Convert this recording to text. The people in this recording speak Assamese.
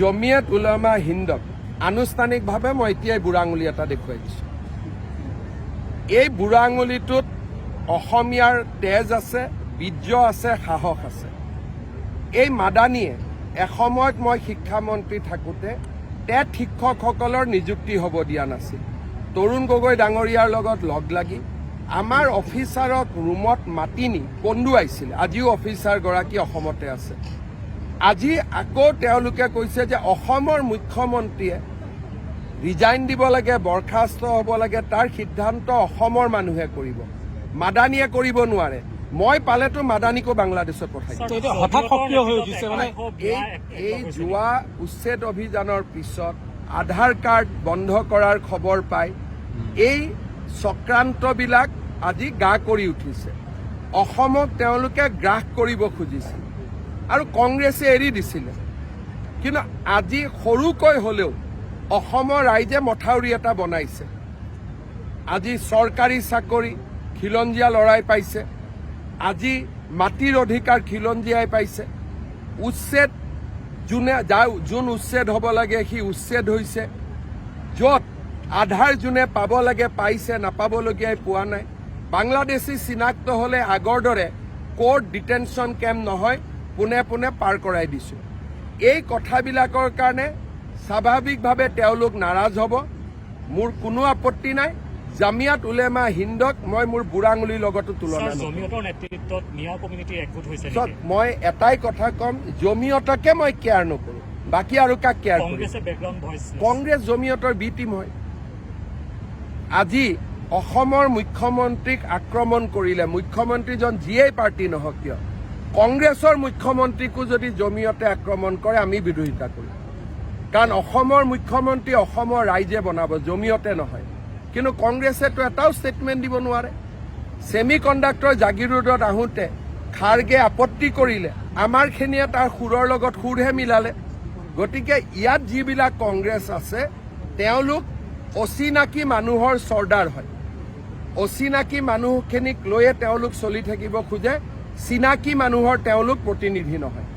জমিয়ত উলামা হিন্দক আনুষ্ঠানিকভাৱে মই এতিয়াই বুঢ়া আঙুলি এটা দেখুৱাই দিছোঁ। এই বুঢ়া আঙুলিটোত অসমীয়াৰ তেজ আছে, বীৰ্য আছে, সাহস আছে। এই মাদানীয়ে এসময়ত মই শিক্ষামন্ত্ৰী থাকোঁতে টেট শিক্ষকসকলৰ নিযুক্তি হ'ব দিয়া নাছিল। তৰুণ গগৈ ডাঙৰীয়াৰ লগত লগ লাগি আমাৰ অফিচাৰক ৰুমত মাতি নি কন্দুৱাইছিল। আজিও অফিচাৰগৰাকী অসমতে আছে। আজি আকৌ তেওঁলোকে কৈছে যে অসমৰ মুখ্যমন্ত্ৰীয়ে ৰিজাইন দিব লাগে, বৰখাস্ত হ'ব লাগে, তাৰ সিদ্ধান্ত অসমৰ মানুহে কৰিব, মাদানীয়ে কৰিব নোৱাৰে। মই পালেতো মাদানীকো বাংলাদেশত পঠাই এই যোৱা উচ্ছেদ অভিযানৰ পিছত আধাৰ কাৰ্ড বন্ধ কৰাৰ খবৰ পাই এই চক্ৰান্তবিলাক আজি গা কৰি উঠিছে। অসমক তেওঁলোকে গ্ৰাস কৰিব খুজিছিল আৰু কংগ্ৰেছে এৰি দিছিলে। কিন্তু আজি সৰুকৈ হ'লেও অসমৰ ৰাইজে মথাউৰি এটা বনাইছে। আজি চৰকাৰী চাকৰি খিলঞ্জীয়া লৰাই পাইছে, আজি মাটিৰ অধিকাৰ খিলঞ্জীয়াই পাইছে। উচ্ছেদ যোন উচ্ছেদ হ'ব লাগে সি উচ্ছেদ হৈছে। য'ত আধাৰ যোনে পাব লাগে পাইছে, নাপাবলগীয়াই পোৱা নাই। বাংলাদেশী চিনাক্ত হ'লে আগৰ দৰে কোৰ্ট ডিটেনশ্যন কেম্প নহয়, পোনে পোনে পাৰ কৰাই দিছোঁ। এই কথাবিলাকৰ কাৰণে স্বাভাৱিকভাৱে তেওঁলোক নাৰাজ হ'ব। মোৰ কোনো আপত্তি নাই। জামিয়াত উলেমা হিন্দক মই মোৰ বুঢ়া আঙুলিৰ লগতো তুলনা নকৰোঁ। মই এটাই কথা ক'ম, জমিয়তকে মই কেয়াৰ নকৰোঁ, বাকী আৰু কাক কেয়াৰ কৰোঁ? কংগ্ৰেছ জমিয়তৰ বি টিম হয়। আজি অসমৰ মুখ্যমন্ত্ৰীক আক্ৰমণ কৰিলে, মুখ্যমন্ত্ৰীজন যিয়েই পাৰ্টি নহওক কিয়, কংগ্ৰেছৰ মুখ্যমন্ত্ৰীকো যদি জমিয়তে আক্ৰমণ কৰে আমি বিৰোধিতা কৰিম। কাৰণ অসমৰ মুখ্যমন্ত্ৰী অসমৰ ৰাইজে বনাব, জমিয়তে নহয়। কিন্তু কংগ্ৰেছেতো এটাও ষ্টেটমেণ্ট দিব নোৱাৰে। ছেমি কণ্ডাক্টৰ জাগিৰোডত আহোঁতে খাৰ্গে আপত্তি কৰিলে, আমাৰখিনিয়ে তাৰ সুৰৰ লগত সুৰহে মিলালে। গতিকে ইয়াত যিবিলাক কংগ্ৰেছ আছে তেওঁলোক অচিনাকি মানুহৰ চৰ্দাৰ হয়। অচিনাকি মানুহখিনিক লৈয়ে তেওঁলোক চলি থাকিব খোজে, চিনাকি মানুহৰ তেওঁলোক প্ৰতিনিধি নহয়।